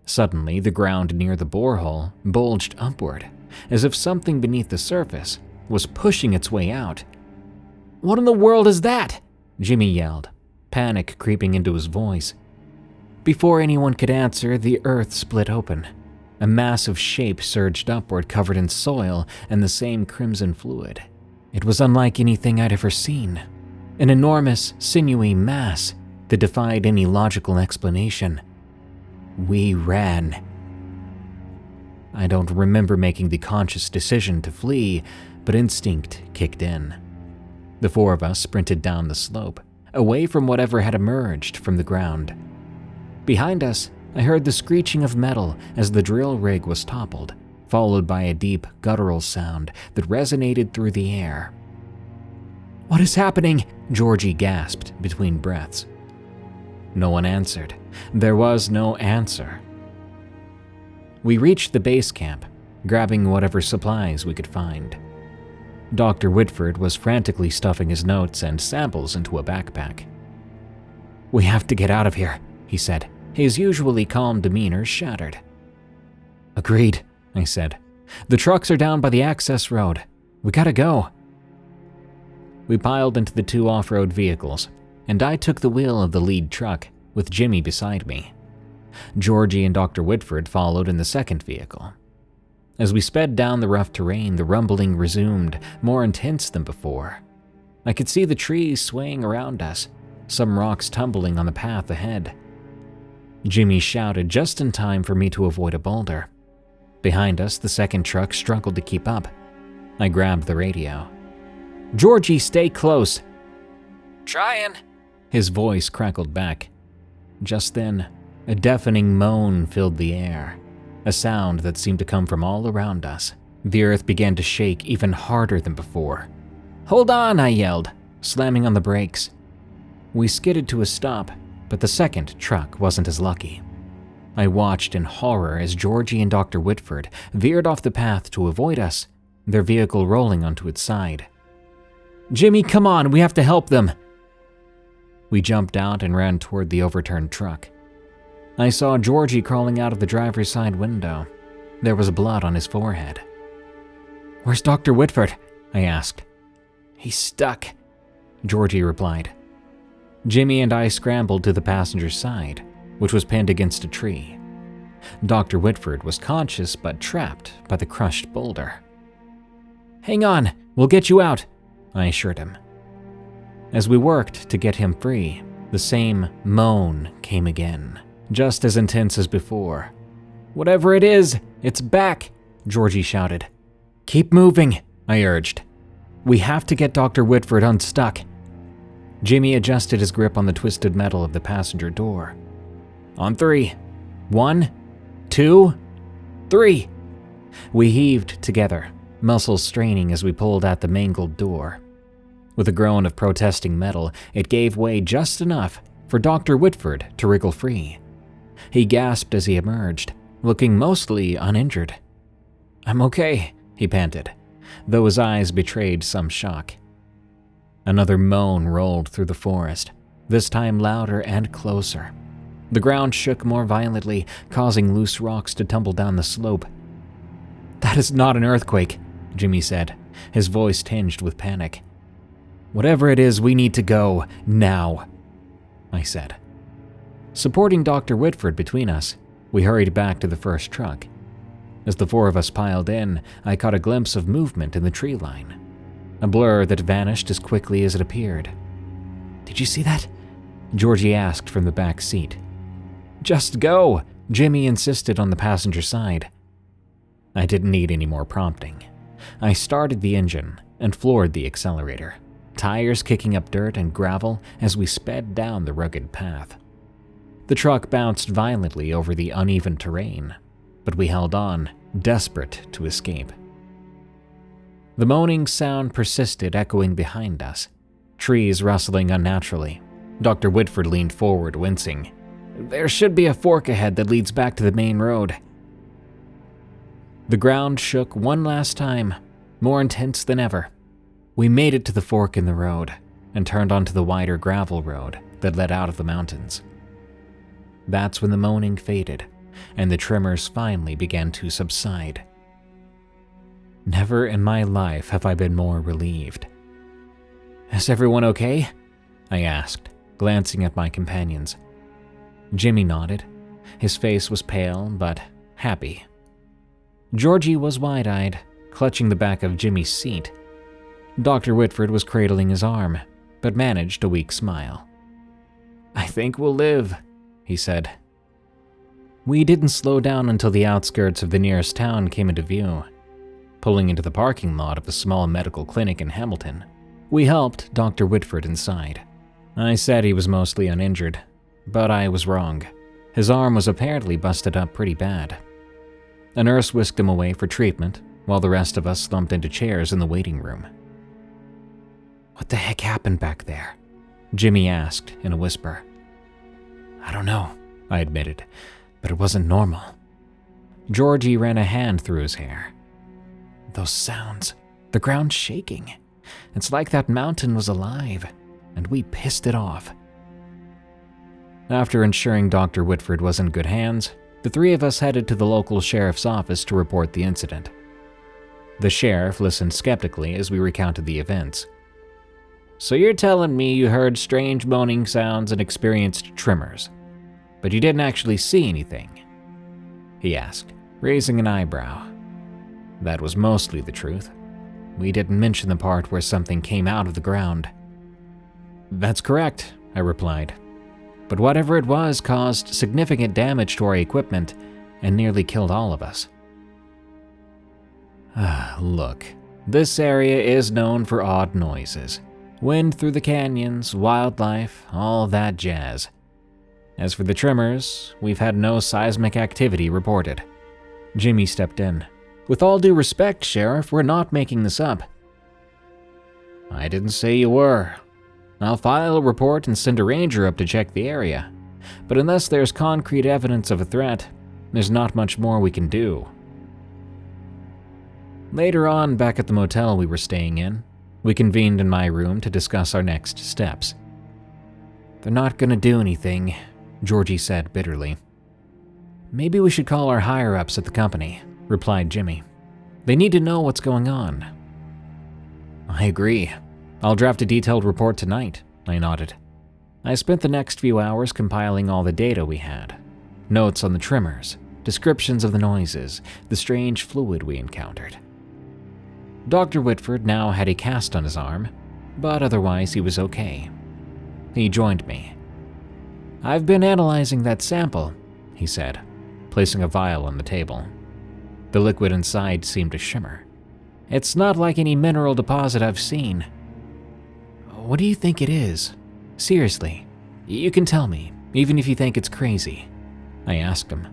Suddenly, the ground near the borehole bulged upward, as if something beneath the surface was pushing its way out. "What in the world is that?" Jimmy yelled, panic creeping into his voice. Before anyone could answer, the earth split open. A massive shape surged upward, covered in soil and the same crimson fluid. It was unlike anything I'd ever seen. An enormous, sinewy mass that defied any logical explanation. We ran. I don't remember making the conscious decision to flee, but instinct kicked in. The four of us sprinted down the slope, away from whatever had emerged from the ground. Behind us, I heard the screeching of metal as the drill rig was toppled, followed by a deep, guttural sound that resonated through the air. "What is happening?" Georgie gasped between breaths. No one answered. There was no answer. We reached the base camp, grabbing whatever supplies we could find. Dr. Whitford was frantically stuffing his notes and samples into a backpack. "We have to get out of here," he said, his usually calm demeanor shattered. "Agreed," I said. "The trucks are down by the access road. We gotta go." We piled into the two off-road vehicles, and I took the wheel of the lead truck, with Jimmy beside me. Georgie and Dr. Whitford followed in the second vehicle. As we sped down the rough terrain, the rumbling resumed, more intense than before. I could see the trees swaying around us, some rocks tumbling on the path ahead. Jimmy shouted just in time for me to avoid a boulder. Behind us, the second truck struggled to keep up. I grabbed the radio. "Georgie, stay close." "Trying." His voice crackled back. Just then, a deafening moan filled the air, a sound that seemed to come from all around us. The earth began to shake even harder than before. "Hold on," I yelled, slamming on the brakes. We skidded to a stop, but the second truck wasn't as lucky. I watched in horror as Georgie and Dr. Whitford veered off the path to avoid us, their vehicle rolling onto its side. "Jimmy, come on, we have to help them." We jumped out and ran toward the overturned truck. I saw Georgie crawling out of the driver's side window. There was blood on his forehead. "Where's Dr. Whitford?" I asked. "He's stuck," Georgie replied. Jimmy and I scrambled to the passenger's side, which was pinned against a tree. Dr. Whitford was conscious but trapped by the crushed boulder. "Hang on, we'll get you out," I assured him. As we worked to get him free, the same moan came again, just as intense as before. "Whatever it is, it's back," Georgie shouted. "Keep moving," I urged. "We have to get Dr. Whitford unstuck." Jimmy adjusted his grip on the twisted metal of the passenger door. "On three. 1, 2, 3. We heaved together, muscles straining as we pulled at the mangled door. With a groan of protesting metal, it gave way just enough for Dr. Whitford to wriggle free. He gasped as he emerged, looking mostly uninjured. "I'm okay," he panted, though his eyes betrayed some shock. Another moan rolled through the forest, this time louder and closer. The ground shook more violently, causing loose rocks to tumble down the slope. "That is not an earthquake," Jimmy said, his voice tinged with panic. "Whatever it is, we need to go, now," I said. Supporting Dr. Whitford between us, We hurried back to the first truck. As the four of us piled in, I caught a glimpse of movement in the tree line, a blur that vanished as quickly as it appeared. "Did you see that?" Georgie asked from the back seat. "Just go," Jimmy insisted on the passenger side. I didn't need any more prompting. I started the engine and floored the accelerator, tires kicking up dirt and gravel as we sped down the rugged path. The truck bounced violently over the uneven terrain, but we held on, desperate to escape. The moaning sound persisted, echoing behind us, trees rustling unnaturally. Dr. Whitford leaned forward, wincing. "There should be a fork ahead that leads back to the main road." The ground shook one last time, more intense than ever. We made it to the fork in the road and turned onto the wider gravel road that led out of the mountains. That's when the moaning faded and the tremors finally began to subside. Never in my life have I been more relieved. "Is everyone okay?" I asked, glancing at my companions. Jimmy nodded. His face was pale, but happy. Georgie was wide-eyed, clutching the back of Jimmy's seat. Dr. Whitford was cradling his arm, but managed a weak smile. "I think we'll live," he said. We didn't slow down until the outskirts of the nearest town came into view. Pulling into the parking lot of a small medical clinic in Hamilton, we helped Dr. Whitford inside. I said he was mostly uninjured, but I was wrong. His arm was apparently busted up pretty bad. A nurse whisked him away for treatment, while the rest of us slumped into chairs in the waiting room. "What the heck happened back there?" Jimmy asked in a whisper. "I don't know," I admitted, "but it wasn't normal." Georgie ran a hand through his hair. "Those sounds, the ground shaking. It's like that mountain was alive, and we pissed it off." After ensuring Dr. Whitford was in good hands, the three of us headed to the local sheriff's office to report the incident. The sheriff listened skeptically as we recounted the events. "So you're telling me you heard strange moaning sounds and experienced tremors, but you didn't actually see anything?" he asked, raising an eyebrow. That was mostly the truth. We didn't mention the part where something came out of the ground. "That's correct," I replied. "But whatever it was caused significant damage to our equipment and nearly killed all of us." Look, this area is known for odd noises. Wind through the canyons, wildlife, all that jazz. As for the tremors, we've had no seismic activity reported. Jimmy stepped in. "With all due respect, Sheriff, we're not making this up." "I didn't say you were. I'll file a report and send a ranger up to check the area. But unless there's concrete evidence of a threat, there's not much more we can do." Later on, back at the motel we were staying in, we convened in my room to discuss our next steps. "They're not gonna do anything," Georgie said bitterly. "Maybe we should call our higher-ups at the company," replied Jimmy. "They need to know what's going on." "I agree. I'll draft a detailed report tonight," I nodded. I spent the next few hours compiling all the data we had. Notes on the tremors, descriptions of the noises, the strange fluid we encountered. Dr. Whitford now had a cast on his arm, but otherwise he was okay. He joined me. "I've been analyzing that sample," he said, placing a vial on the table. The liquid inside seemed to shimmer. "It's not like any mineral deposit I've seen." "What do you think it is? Seriously, you can tell me, even if you think it's crazy," I asked him.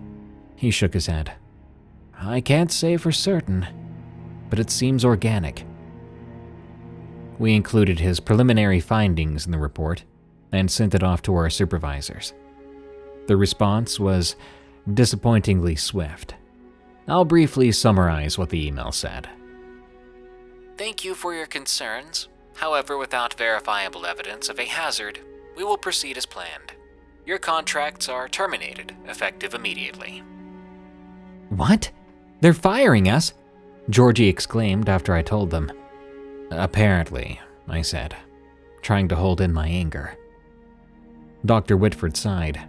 He shook his head. "I can't say for certain, but it seems organic." We included his preliminary findings in the report and sent it off to our supervisors. The response was disappointingly swift. I'll briefly summarize what the email said. "Thank you for your concerns. However, without verifiable evidence of a hazard, we will proceed as planned. Your contracts are terminated, effective immediately." "What? They're firing us?" Georgie exclaimed after I told them. "Apparently," I said, trying to hold in my anger. Dr. Whitford sighed.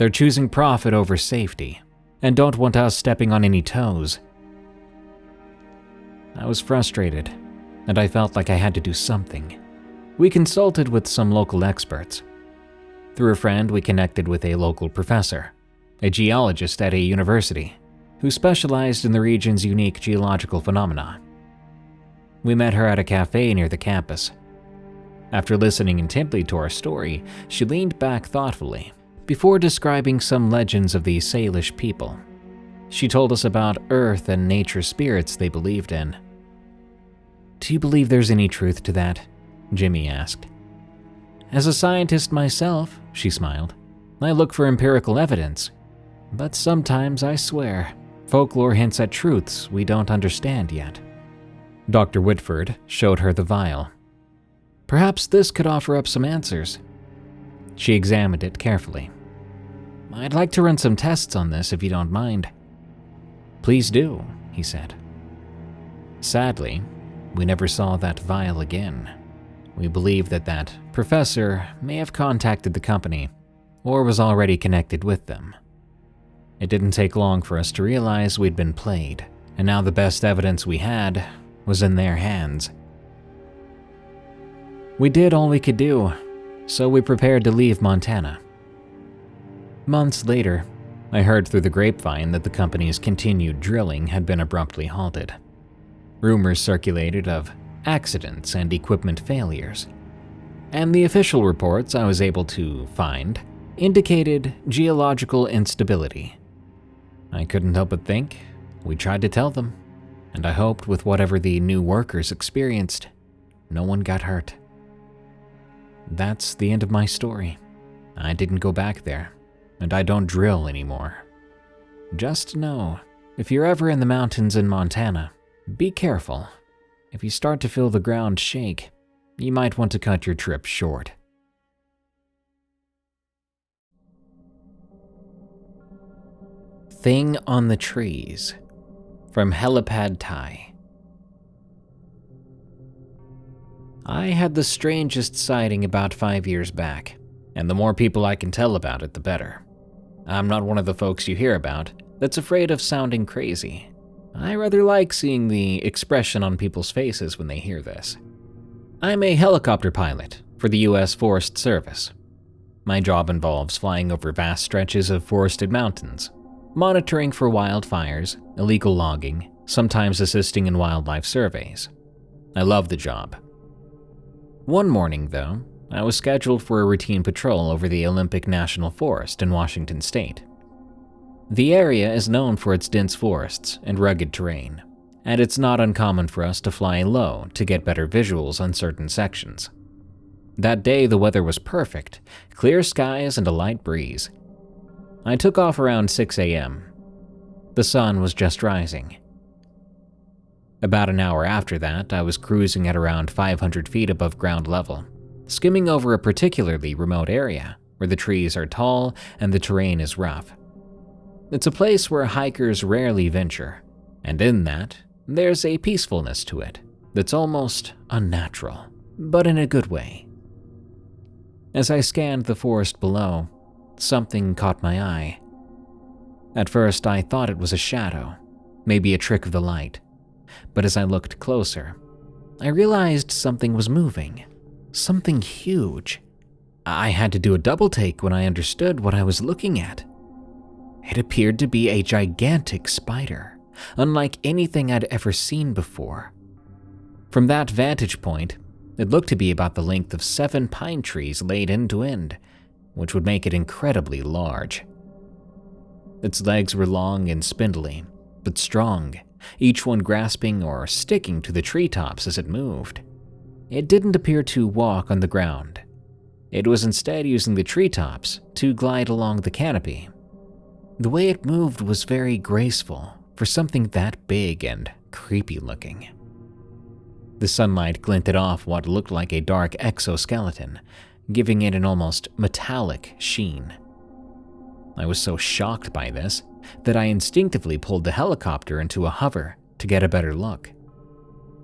They're choosing profit over safety, and don't want us stepping on any toes. I was frustrated, and I felt like I had to do something. We consulted with some local experts. Through a friend, we connected with a local professor, a geologist at a university, who specialized in the region's unique geological phenomena. We met her at a cafe near the campus. After listening intently to our story, she leaned back thoughtfully before describing some legends of the Salish people. She told us about earth and nature spirits they believed in. "Do you believe there's any truth to that?" Jimmy asked. "As a scientist myself," she smiled, "I look for empirical evidence. But sometimes, I swear, folklore hints at truths we don't understand yet." Dr. Whitford showed her the vial. "Perhaps this could offer up some answers." She examined it carefully. "I'd like to run some tests on this if you don't mind." "Please do," he said. Sadly, we never saw that vial again. We believe that professor may have contacted the company or was already connected with them. It didn't take long for us to realize we'd been played, and now the best evidence we had was in their hands. We did all we could do, so we prepared to leave Montana. Months later, I heard through the grapevine that the company's continued drilling had been abruptly halted. Rumors circulated of accidents and equipment failures, and the official reports I was able to find indicated geological instability. I couldn't help but think we tried to tell them, and I hoped with whatever the new workers experienced, no one got hurt. That's the end of my story. I didn't go back there, and I don't drill anymore. Just know, if you're ever in the mountains in Montana, be careful. If you start to feel the ground shake, you might want to cut your trip short. Thing on the Trees, from Helipadthai. I had the strangest sighting about 5 years back, and the more people I can tell about it, the better. I'm not one of the folks you hear about that's afraid of sounding crazy. I rather like seeing the expression on people's faces when they hear this. I'm a helicopter pilot for the U.S. Forest Service. My job involves flying over vast stretches of forested mountains, monitoring for wildfires, illegal logging, sometimes assisting in wildlife surveys. I love the job. One morning, though, I was scheduled for a routine patrol over the Olympic National Forest in Washington State. The area is known for its dense forests and rugged terrain, and it's not uncommon for us to fly low to get better visuals on certain sections. That day, the weather was perfect, clear skies and a light breeze. I took off around 6 a.m. The sun was just rising. About an hour after that, I was cruising at around 500 feet above ground level, skimming over a particularly remote area where the trees are tall and the terrain is rough. It's a place where hikers rarely venture, and in that, there's a peacefulness to it that's almost unnatural, but in a good way. As I scanned the forest below, something caught my eye. At first, I thought it was a shadow, maybe a trick of the light, but as I looked closer, I realized something was moving, something huge. I had to do a double take when I understood what I was looking at. It appeared to be a gigantic spider, unlike anything I'd ever seen before. From that vantage point, it looked to be about the length of 7 pine trees laid end to end, which would make it incredibly large. Its legs were long and spindly, but strong, each one grasping or sticking to the treetops as it moved. It didn't appear to walk on the ground. It was instead using the treetops to glide along the canopy. The way it moved was very graceful for something that big and creepy looking. The sunlight glinted off what looked like a dark exoskeleton, giving it an almost metallic sheen. I was so shocked by this that I instinctively pulled the helicopter into a hover to get a better look.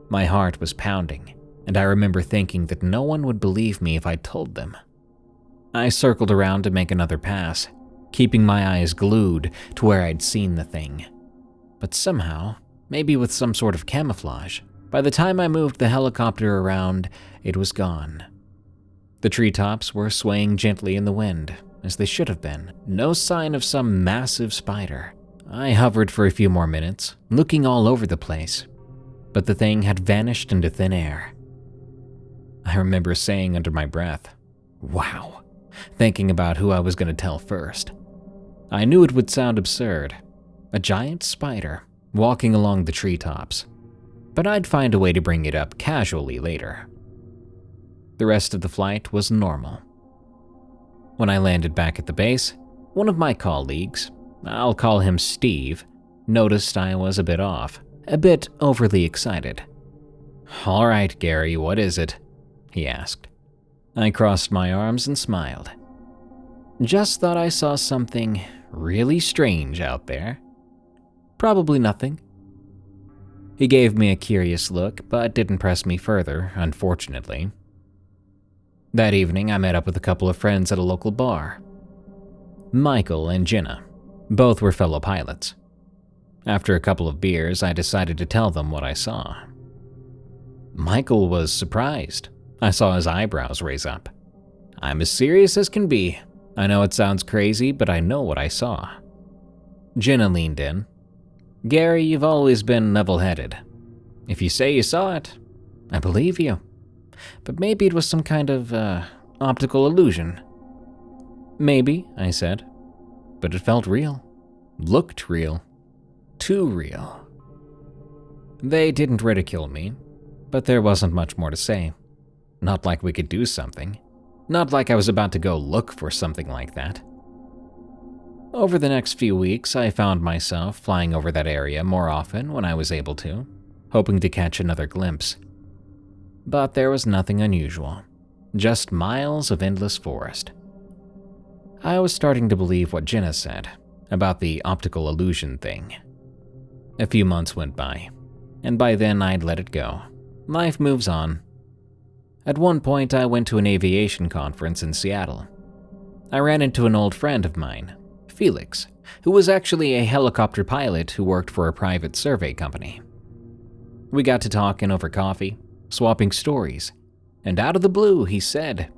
My heart was pounding, and I remember thinking that no one would believe me if I told them. I circled around to make another pass, keeping my eyes glued to where I'd seen the thing. But somehow, maybe with some sort of camouflage, by the time I moved the helicopter around, it was gone. The treetops were swaying gently in the wind, as they should have been. No sign of some massive spider. I hovered for a few more minutes, looking all over the place, but the thing had vanished into thin air. I remember saying under my breath, "Wow," thinking about who I was going to tell first. I knew it would sound absurd, a giant spider walking along the treetops, but I'd find a way to bring it up casually later. The rest of the flight was normal. When I landed back at the base, one of my colleagues, I'll call him Steve, noticed I was a bit off, a bit overly excited. "All right, Gary, what is it?" he asked. I crossed my arms and smiled. "Just thought I saw something really strange out there." "Probably nothing." He gave me a curious look, but didn't press me further, unfortunately. That evening, I met up with a couple of friends at a local bar. Michael and Jenna. Both were fellow pilots. After a couple of beers, I decided to tell them what I saw. Michael was surprised. I saw his eyebrows raise up. "I'm as serious as can be. I know it sounds crazy, but I know what I saw." Jenna leaned in. "Gary, you've always been level-headed. If you say you saw it, I believe you. But maybe it was some kind of, optical illusion." "Maybe," I said. "But it felt real. Looked real. Too real." They didn't ridicule me, but there wasn't much more to say. Not like we could do something. Not like I was about to go look for something like that. Over the next few weeks, I found myself flying over that area more often when I was able to, hoping to catch another glimpse. But there was nothing unusual, just miles of endless forest. I was starting to believe what Jenna said about the optical illusion thing. A few months went by, and by then I'd let it go. Life moves on. At one point, I went to an aviation conference in Seattle. I ran into an old friend of mine, Felix, who was actually a helicopter pilot who worked for a private survey company. We got to talking over coffee, swapping stories, and out of the blue, he said,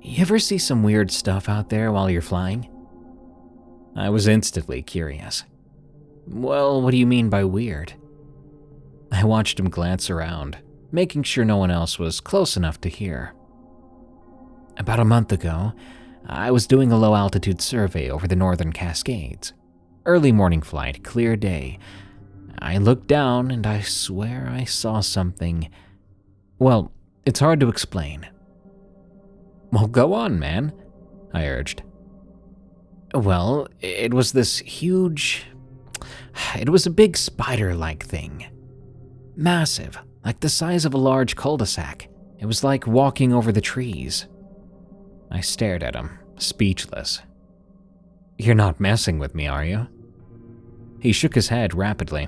"You ever see some weird stuff out there while you're flying?" I was instantly curious. "Well, what do you mean by weird?" I watched him glance around, making sure no one else was close enough to hear. "About a month ago, I was doing a low-altitude survey over the northern Cascades. Early morning flight, clear day. I looked down and I swear I saw something. Well, it's hard to explain." "Well, go on, man," I urged. "Well, it was this huge... It was a big spider-like thing. Massive, like the size of a large cul-de-sac. It was like walking over the trees." I stared at him, speechless. "You're not messing with me, are you?" He shook his head rapidly.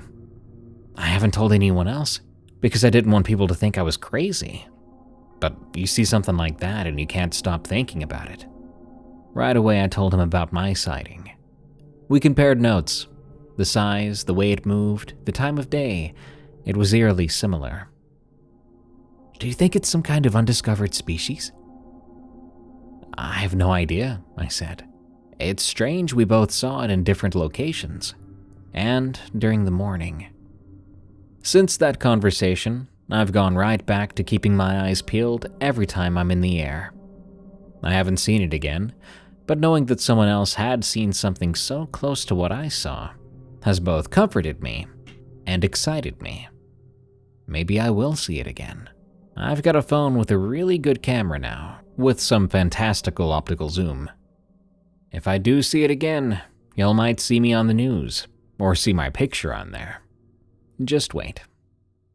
"I haven't told anyone else, because I didn't want people to think I was crazy. But you see something like that and you can't stop thinking about it." Right away, I told him about my sighting. We compared notes. The size, the way it moved, the time of day. It was eerily similar. "Do you think it's some kind of undiscovered species?" "I have no idea," I said. "It's strange we both saw it in different locations. And during the morning." Since that conversation, I've gone right back to keeping my eyes peeled every time I'm in the air. I haven't seen it again, but knowing that someone else had seen something so close to what I saw has both comforted me and excited me. Maybe I will see it again. I've got a phone with a really good camera now, with some fantastical optical zoom. If I do see it again, y'all might see me on the news, or see my picture on there. Just wait.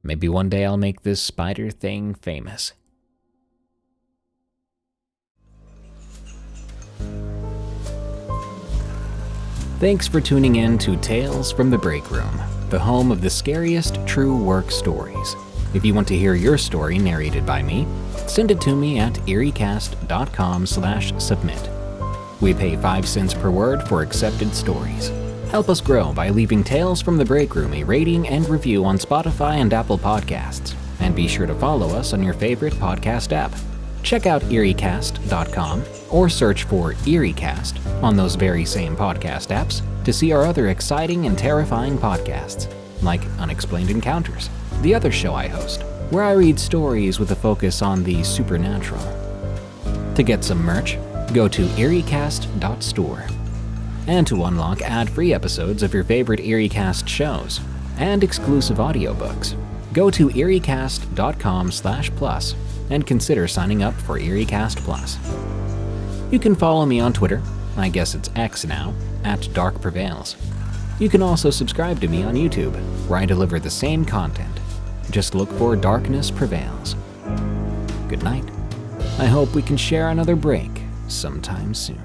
Maybe one day I'll make this spider thing famous. Thanks for tuning in to Tales from the Break Room, the home of the scariest true work stories. If you want to hear your story narrated by me, send it to me at eeriecast.com/submit. We pay 5 cents per word for accepted stories. Help us grow by leaving Tales from the Break Room a rating and review on Spotify and Apple Podcasts. And be sure to follow us on your favorite podcast app. Check out EerieCast.com or search for EerieCast on those very same podcast apps to see our other exciting and terrifying podcasts, like Unexplained Encounters, the other show I host, where I read stories with a focus on the supernatural. To get some merch, go to EerieCast.store. And to unlock ad-free episodes of your favorite EerieCast shows and exclusive audiobooks, go to EerieCast.com/plus and consider signing up for EerieCast Plus. You can follow me on Twitter, I guess it's X now, @Prevails. You can also subscribe to me on YouTube, where I deliver the same content. Just look for Darkness Prevails. Good night. I hope we can share another break sometime soon.